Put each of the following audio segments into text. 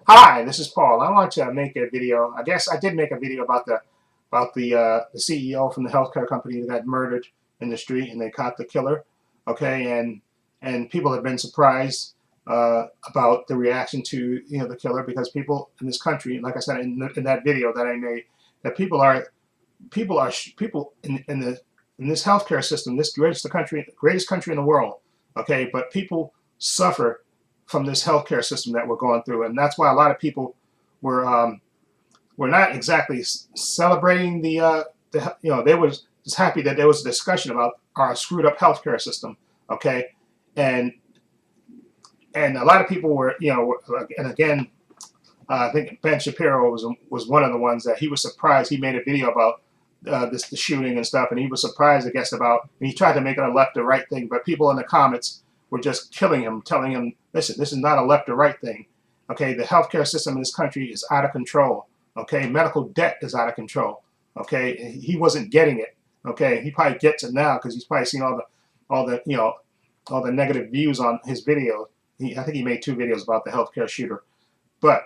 Hi, this is Paul. I want to make a video. I guess I did make a video about the CEO from the healthcare company that got murdered in the street, and they caught the killer. Okay, and people have been surprised about the reaction to the killer, because people in this country, like I said in that video that I made, that people in this healthcare system, this greatest country in the world. Okay, but people suffer from this healthcare system that we're going through, and that's why a lot of people were were not exactly celebrating they were just happy that there was a discussion about our screwed up healthcare system. Okay, and and a lot of people were, and again, I think Ben Shapiro was one of the ones that he was surprised. He made a video about the shooting and stuff, and he was surprised, I guess, about. And he tried to make it a left or right thing, but people in the comments were just killing him, telling him, "Listen, this is not a left or right thing. Okay, the healthcare system in this country is out of control. Okay, medical debt is out of control. Okay, he wasn't getting it. Okay, he probably gets it now because he's probably seen all the all the negative views on his video. I think he made 2 videos about the healthcare shooter, but."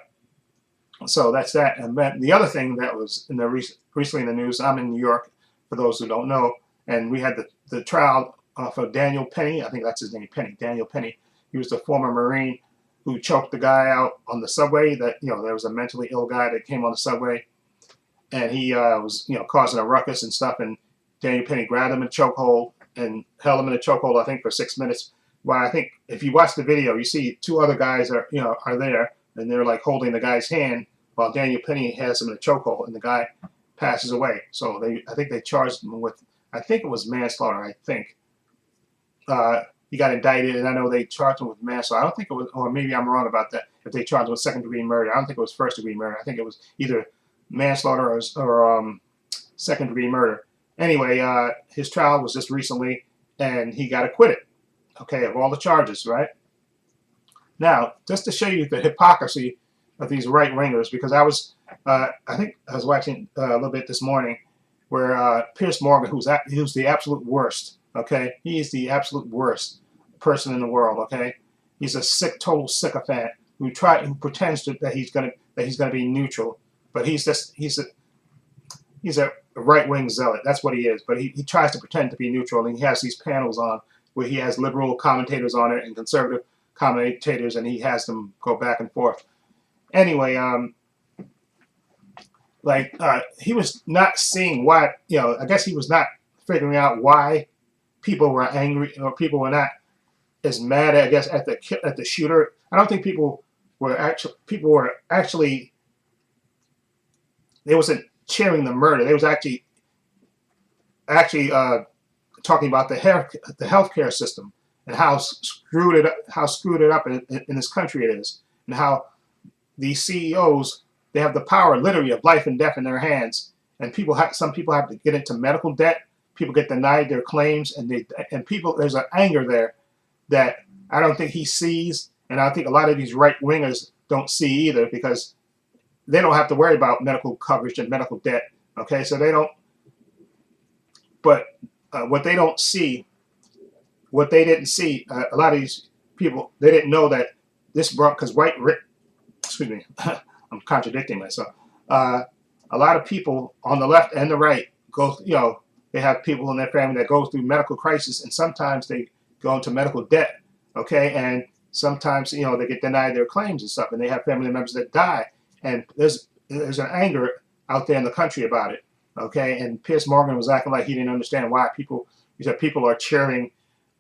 So that's that. And then the other thing that was in the recently in the news, I'm in New York, for those who don't know, and we had the trial for Daniel Penny. I think that's his name, Penny. Daniel Penny. He was the former Marine who choked the guy out on the subway. That there was a mentally ill guy that came on the subway, and he was causing a ruckus and stuff. And Daniel Penny grabbed him in a chokehold and held him in a chokehold, I think, for 6 minutes. Well, I think if you watch the video, you see 2 other guys are there, and they're like holding the guy's hand while Daniel Penny has him in a chokehold, and the guy passes away. So I think they charged him with, I think it was manslaughter. I think he got indicted, and I know they charged him with manslaughter. I don't think it was, or maybe I'm wrong about that. If they charged him with second-degree murder, I don't think it was first-degree murder. I think it was either manslaughter or second-degree murder. Anyway, his trial was just recently, and he got acquitted. Okay, of all the charges, right? Now, just to show you the hypocrisy of these right wingers, because I think I was watching a little bit this morning, where Piers Morgan, who's the absolute worst. Okay, he is the absolute worst person in the world. Okay, he's a total sycophant who pretends that he's gonna be neutral, but he's a right wing zealot. That's what he is. But he tries to pretend to be neutral, and he has these panels on where he has liberal commentators on it and conservative commentators, and he has them go back and forth. Anyway, he was not seeing why, I guess he was not figuring out why people were angry, or people were not as mad, I guess, at the shooter. I don't think people were actually they wasn't cheering the murder. They was actually talking about the healthcare system and how screwed it up in this country it is, and how these CEOs, they have the power literally of life and death in their hands, and some people have to get into medical debt. People get denied their claims, and there's an anger there that I don't think he sees, and I think a lot of these right wingers don't see either, because they don't have to worry about medical coverage and medical debt. Okay, so they don't. But what they don't see, what they didn't see, a lot of these people, they didn't know that this brought, because excuse me, I'm contradicting myself. A lot of people on the left and the right they have people in their family that go through medical crisis, and sometimes they go into medical debt. Okay, and sometimes they get denied their claims and stuff, and they have family members that die, and there's an anger out there in the country about it. Okay, and Piers Morgan was acting like he didn't understand why people are cheering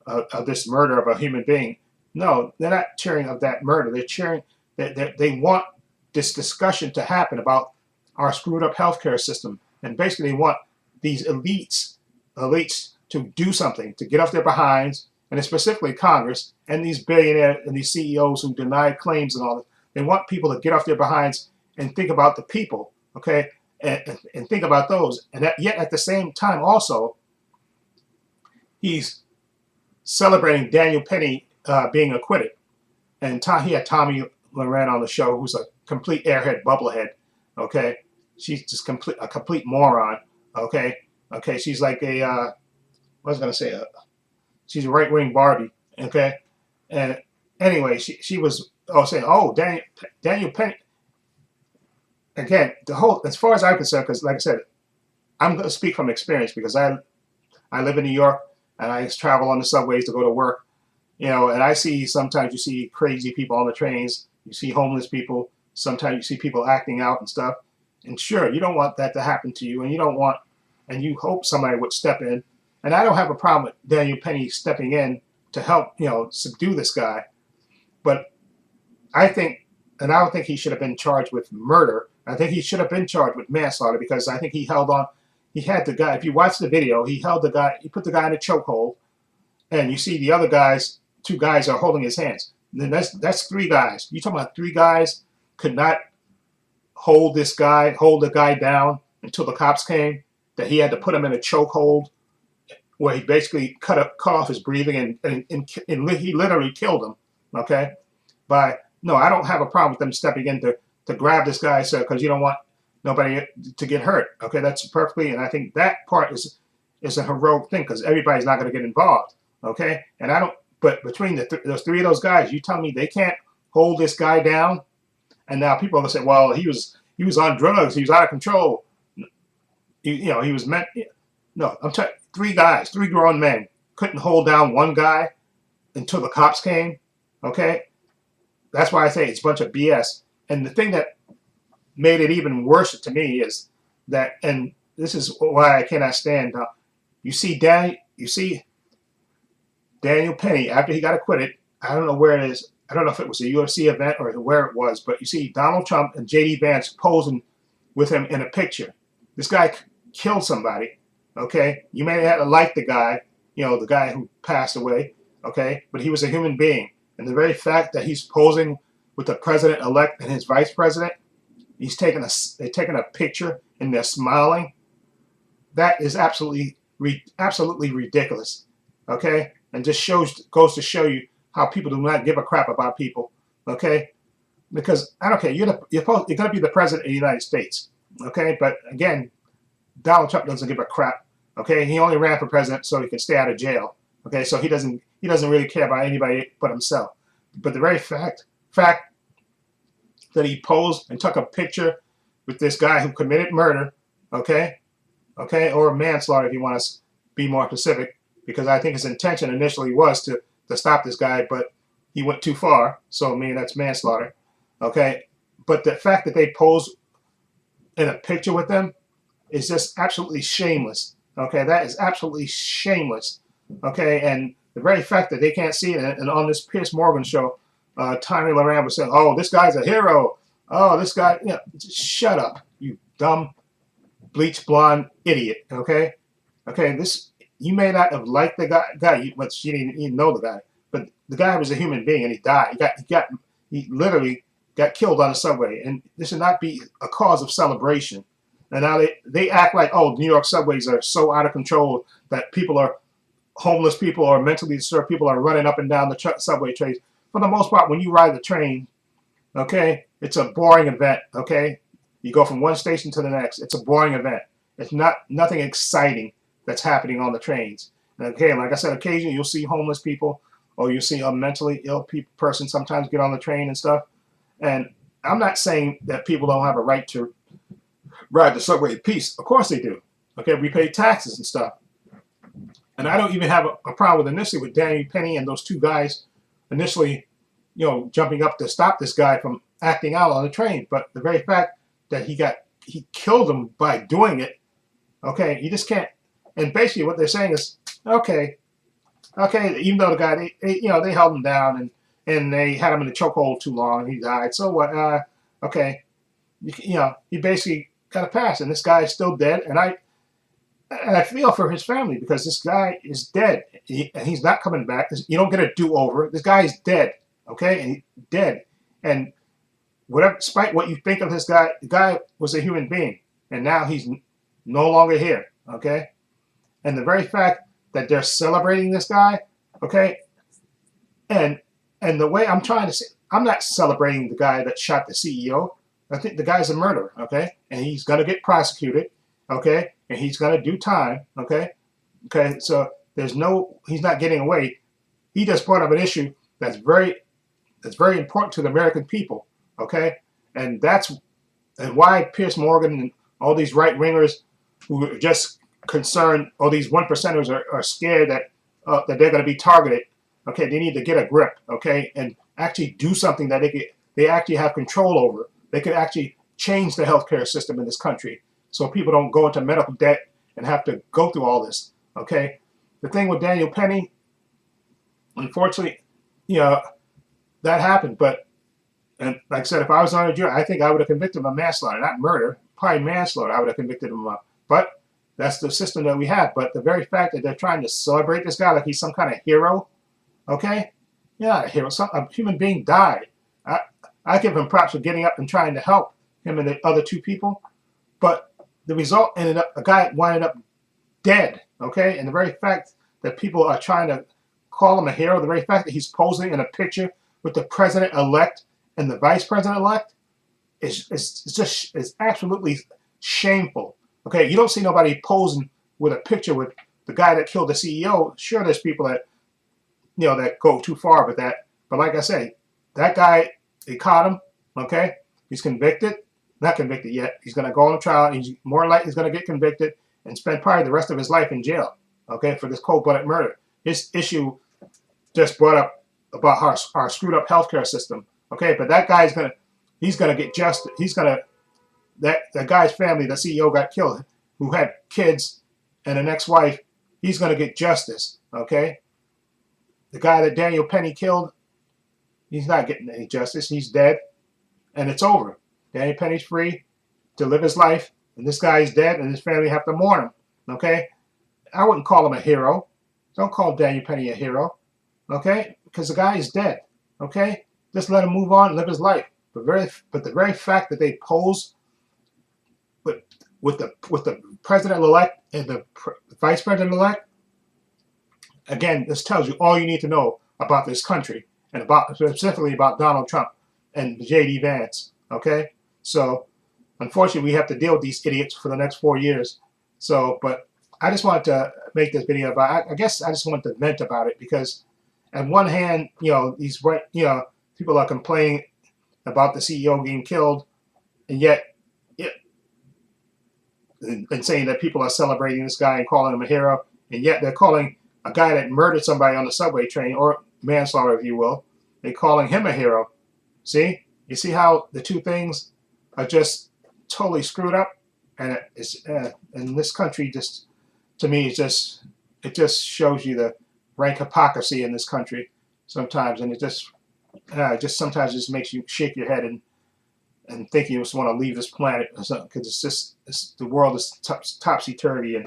of this murder of a human being. No, they're not cheering of that murder. They're cheering. They want this discussion to happen about our screwed up healthcare system, and basically they want these elites to do something, to get off their behinds, and specifically Congress and these billionaires and these CEOs who denied claims and all that. They want people to get off their behinds and think about the people, okay, and think about those. And yet at the same time also, he's celebrating Daniel Penny being acquitted. And he had Tommy Loren on the show, who's a complete airhead, bubblehead. Okay, she's just a complete moron. Okay, she's like what was I gonna say? She's a right wing Barbie. Okay, and anyway, she was saying, oh, Daniel Penny. Again, the whole, as far as I'm concerned, because like I said, I'm going to speak from experience because I live in New York and I travel on the subways to go to work. And I see sometimes you see crazy people on the trains, you see homeless people, sometimes you see people acting out and stuff. And sure, you don't want that to happen to you, and and you hope somebody would step in. And I don't have a problem with Daniel Penny stepping in to help, subdue this guy. But I think, and I don't think he should have been charged with murder. I think he should have been charged with manslaughter because I think he held on. He had the guy. If you watch the video, he held the guy. He put the guy in a chokehold, and you see the other guys. Two guys are holding his hands. And then that's three guys. You talking about three guys could not hold the guy down until the cops came. That he had to put him in a chokehold where he basically cut off his breathing and he literally killed him. Okay, no, I don't have a problem with them stepping in to grab this guy, so because you don't want nobody to get hurt. Okay, that's perfectly, and I think that part is a heroic thing because everybody's not going to get involved. Okay, and I don't. But between those three of those guys, you tell me they can't hold this guy down, and now people are going to say, well, he was on drugs, he was out of control. He was meant. No, I'm telling three guys, three grown men couldn't hold down one guy until the cops came. Okay, that's why I say it's a bunch of BS. And the thing that made it even worse to me is that, and this is why I cannot stand. You see Daniel Penny, after he got acquitted, I don't know where it is. I don't know if it was a UFC event or where it was, but you see Donald Trump and J.D. Vance posing with him in a picture. This guy killed somebody, okay? You may have liked the guy, the guy who passed away, okay? But he was a human being. And the very fact that he's posing with the president-elect and his vice president, they're taking a picture and they're smiling. That is absolutely ridiculous, okay? And just goes to show you how people do not give a crap about people, okay? Because I don't care, you're going to be the president of the United States, okay? But again, Donald Trump doesn't give a crap, okay? He only ran for president so he could stay out of jail, okay? So he doesn't really care about anybody but himself. But the very fact that he posed and took a picture with this guy who committed murder, okay, or manslaughter if you want to be more specific, because I think his intention initially was to stop this guy, but he went too far, so maybe that's manslaughter, okay? But the fact that they posed in a picture with them is just absolutely shameless, okay? That is absolutely shameless, okay? And the very fact that they can't see it, and on this Piers Morgan show, Tommy Loran was saying, oh, this guy's a hero. Oh, this guy, just shut up, you dumb, bleach blonde idiot, okay? Okay, you may not have liked the guy, but you didn't even know the guy. But the guy was a human being, and he died. He literally got killed on the subway, and this should not be a cause of celebration. And now they act like, oh, New York subways are so out of control that homeless people or mentally disturbed people are running up and down the subway trains. For the most part, when you ride the train, okay, it's a boring event. Okay, you go from one station to the next. It's a boring event. It's nothing exciting that's happening on the trains. And okay, like I said, occasionally you'll see homeless people or you'll see a mentally ill person sometimes get on the train and stuff. And I'm not saying that people don't have a right to ride the subway in peace. Of course they do. Okay, we pay taxes and stuff. And I don't even have a problem initially with Daniel Penny and those two guys initially, jumping up to stop this guy from acting out on the train. But the very fact that he killed him by doing it, okay, you just can't. And basically what they're saying is, okay, even though the guy, they held him down and they had him in the chokehold too long and he died. So what? Okay, he basically got a pass, and this guy is still dead. And I feel for his family because this guy is dead and he's not coming back. You don't get a do-over. This guy is dead, okay, and he's dead. And whatever, despite what you think of this guy, the guy was a human being, and now he's no longer here, okay. And the very fact that they're celebrating this guy, okay, and the way I'm trying to say, I'm not celebrating the guy that shot the CEO. I think the guy's a murderer, okay, and he's gonna get prosecuted, okay, and he's gonna do time, okay. So he's not getting away. He just brought up an issue that's it's very important to the American people, okay? And that's and why Piers Morgan and all these right-wingers who are just concerned, all these one percenters are scared that they're going to be targeted. Okay, they need to get a grip, okay, and actually do something that they actually have control over. They could actually change the healthcare system in this country so people don't go into medical debt and have to go through all this, okay? The thing with Daniel Penny, unfortunately, you know, that happened, but and like I said, if I was on a jury, I think I would have convicted him of manslaughter, not murder, probably manslaughter. I would have convicted him of. But that's the system that we have. But the very fact that they're trying to celebrate this guy like he's some kind of hero, okay? Yeah, a hero. A human being died. I give him props for getting up and trying to help him and the other two people. But the result ended up, a guy winded up dead, okay? And the very fact that people are trying to call him a hero, the very fact that he's posing in a picture with the president-elect and the vice president-elect is absolutely shameful. Okay, you don't see nobody posing with a picture with the guy that killed the CEO. Sure, there's people that that go too far with that. But like I say, that guy, they caught him. Okay, he's convicted. Not convicted yet. He's going to go on trial. He's more likely he's going to get convicted and spend probably the rest of his life in jail. Okay, for this cold-blooded murder. This issue just brought up about our screwed up healthcare system. Okay, but that guy's he's gonna get justice. He's gonna that guy's family, the CEO got killed, who had kids and an ex-wife. He's gonna get justice. Okay, the guy that Daniel Penny killed, he's not getting any justice. He's dead, and it's over. Daniel Penny's free to live his life, and this guy's dead, and his family have to mourn him. Okay, I wouldn't call him a hero. Don't call Daniel Penny a hero. Okay, because the guy is dead. Okay, just let him move on and live his life. But the very fact that they pose with the president-elect and the vice president-elect, again, this tells you all you need to know about this country and specifically about Donald Trump and J.D. Vance. Okay, so unfortunately, we have to deal with these idiots for the next 4 years. So, but I just wanted to make this video about. I guess I just wanted to vent about it because, on one hand, these people are complaining about the CEO getting killed, and yet, and saying that people are celebrating this guy and calling him a hero, and yet they're calling a guy that murdered somebody on the subway train, or manslaughter, if you will, they're calling him a hero. See? You see how the two things are just totally screwed up? And in this country, just to me, it just shows you the rank hypocrisy in this country sometimes, and it just sometimes just makes you shake your head and think you just want to leave this planet or something, because the world is topsy-turvy,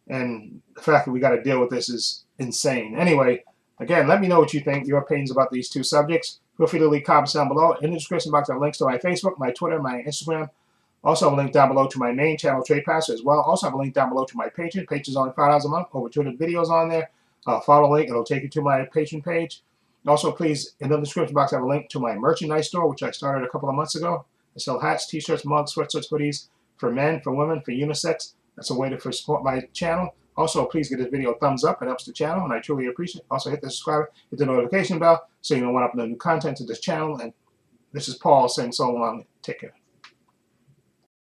and the fact that we got to deal with this is insane. Anyway, again, let me know what you think, your opinions about these two subjects. Feel free to leave comments down below. In the description box, I have links to my Facebook, my Twitter, my Instagram. Also, I have a link down below to my main channel, Trepacer, as well. Also, I have a link down below to my Patreon. Patreon's only $5 a month, over 200 videos on there. Follow the link, it'll take you to my Patreon page. Also, please, in the description box, I have a link to my merchandise store, which I started a couple of months ago. I sell hats, t-shirts, mugs, sweatshirts, hoodies for men, for women, for unisex. That's a way to support my channel. Also, please give this video a thumbs up. It helps the channel, and I truly appreciate it. Also, hit the subscribe, hit the notification bell, so you know when I upload new content to this channel. And this is Paul saying so long. Take care.